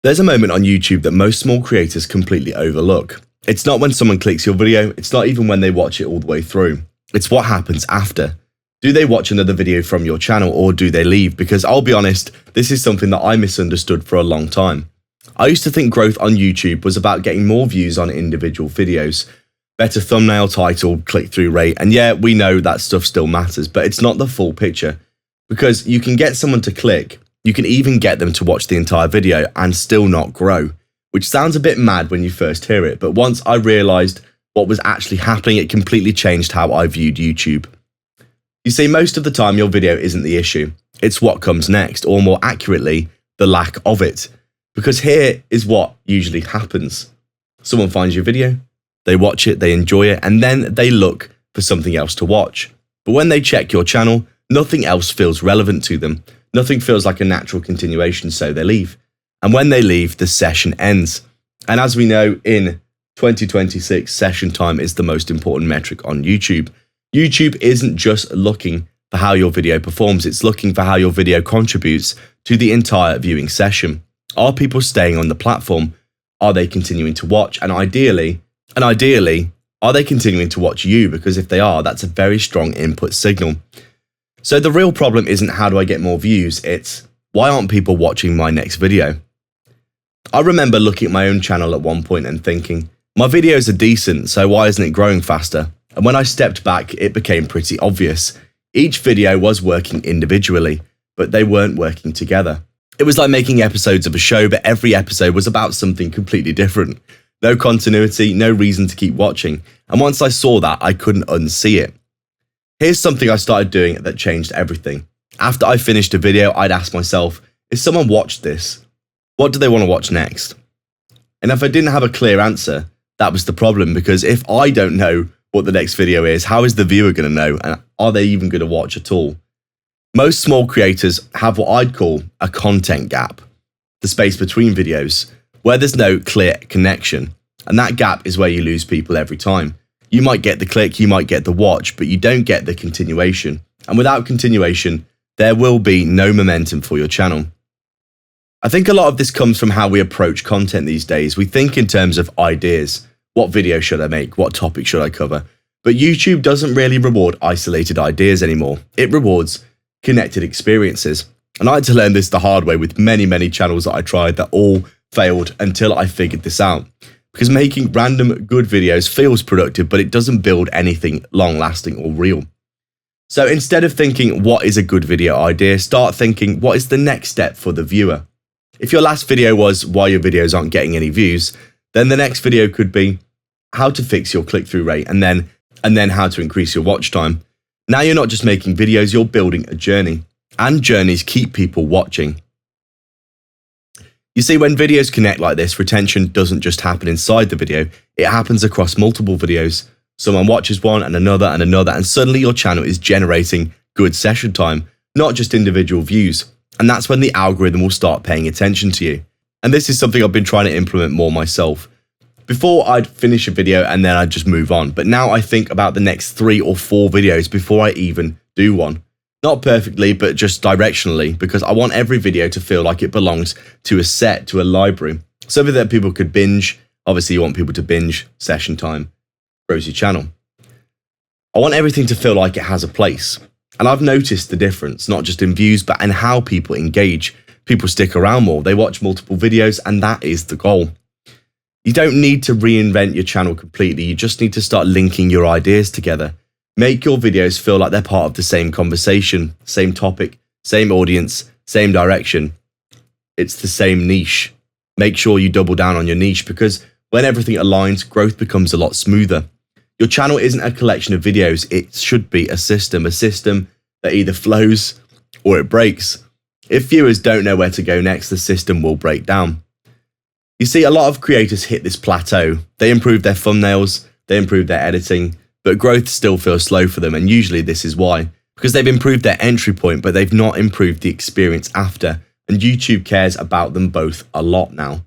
There's a moment on YouTube that most small creators completely overlook. It's not when someone clicks your video, it's not even when they watch it all the way through. It's what happens after. Do they watch another video from your channel or do they leave? Because I'll be honest, this is something that I misunderstood for a long time. I used to think growth on YouTube was about getting more views on individual videos, better thumbnail, title, click-through rate, and yeah, we know that stuff still matters, but it's not the full picture. Because you can get someone to click, you can even get them to watch the entire video and still not grow, which sounds a bit mad when you first hear it, but once I realized what was actually happening, it completely changed how I viewed YouTube. You see, most of the time your video isn't the issue, it's what comes next, or more accurately, the lack of it. Because here is what usually happens. Someone finds your video, they watch it, they enjoy it, and then they look for something else to watch. But when they check your channel, nothing else feels relevant to them. Nothing feels like a natural continuation, so they leave. And when they leave, the session ends. And as we know, in 2026, session time is the most important metric on YouTube. YouTube isn't just looking for how your video performs, it's looking for how your video contributes to the entire viewing session. Are people staying on the platform? Are they continuing to watch? And ideally, are they continuing to watch you? Because if they are, that's a very strong input signal. So the real problem isn't how do I get more views, it's why aren't people watching my next video? I remember looking at my own channel at one point and thinking, my videos are decent, so why isn't it growing faster? And when I stepped back, it became pretty obvious. Each video was working individually, but they weren't working together. It was like making episodes of a show, but every episode was about something completely different. No continuity, no reason to keep watching. And once I saw that, I couldn't unsee it. Here's something I started doing that changed everything. After I finished a video, I'd ask myself, if someone watched this, what do they want to watch next? And if I didn't have a clear answer, that was the problem, because if I don't know what the next video is, how is the viewer going to know? And are they even going to watch at all? Most small creators have what I'd call a content gap, the space between videos, where there's no clear connection. And that gap is where you lose people every time. You might get the click, you might get the watch, but you don't get the continuation. And without continuation, there will be no momentum for your channel. I think a lot of this comes from how we approach content these days. We think in terms of ideas. What video should I make? What topic should I cover? But YouTube doesn't really reward isolated ideas anymore. It rewards connected experiences. And I had to learn this the hard way with many channels that I tried that all failed until I figured this out. Because making random good videos feels productive, but it doesn't build anything long-lasting or real. So instead of thinking, what is a good video idea, start thinking, what is the next step for the viewer? If your last video was why your videos aren't getting any views, then the next video could be how to fix your click-through rate and then how to increase your watch time. Now you're not just making videos, you're building a journey. And journeys keep people watching. You see, when videos connect like this, retention doesn't just happen inside the video, it happens across multiple videos. Someone watches one and another, and suddenly your channel is generating good session time, not just individual views. And that's when the algorithm will start paying attention to you. And this is something I've been trying to implement more myself. Before I'd finish a video and then I'd just move on, but now I think about the next 3 or 4 videos before I even do one. Not perfectly, but just directionally, because I want every video to feel like it belongs to a set, to a library. Something that people could binge. Obviously, you want people to binge. Session time grows your channel. I want everything to feel like it has a place. And I've noticed the difference, not just in views, but in how people engage. People stick around more. They watch multiple videos, and that is the goal. You don't need to reinvent your channel completely. You just need to start linking your ideas together. Make your videos feel like they're part of the same conversation, same topic, same audience, same direction. It's the same niche. Make sure you double down on your niche, because when everything aligns, growth becomes a lot smoother. Your channel isn't a collection of videos, it should be a system that either flows or it breaks. If viewers don't know where to go next, the system will break down. You see, a lot of creators hit this plateau. They improve their thumbnails, they improve their editing, but growth still feels slow for them, and usually this is why. Because they've improved their entry point, but they've not improved the experience after, and YouTube cares about them both a lot now.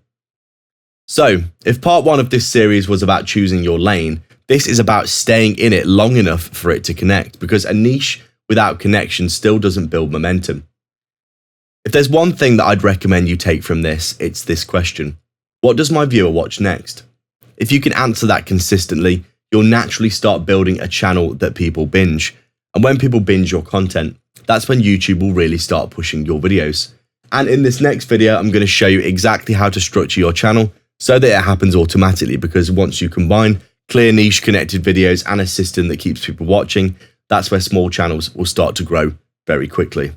So, if part 1 of this series was about choosing your lane, this is about staying in it long enough for it to connect, because a niche without connection still doesn't build momentum. If there's one thing that I'd recommend you take from this, it's this question. What does my viewer watch next? If you can answer that consistently, you'll naturally start building a channel that people binge. And when people binge your content, that's when YouTube will really start pushing your videos. And in this next video, I'm going to show you exactly how to structure your channel so that it happens automatically, because once you combine clear niche connected videos and a system that keeps people watching, that's where small channels will start to grow very quickly.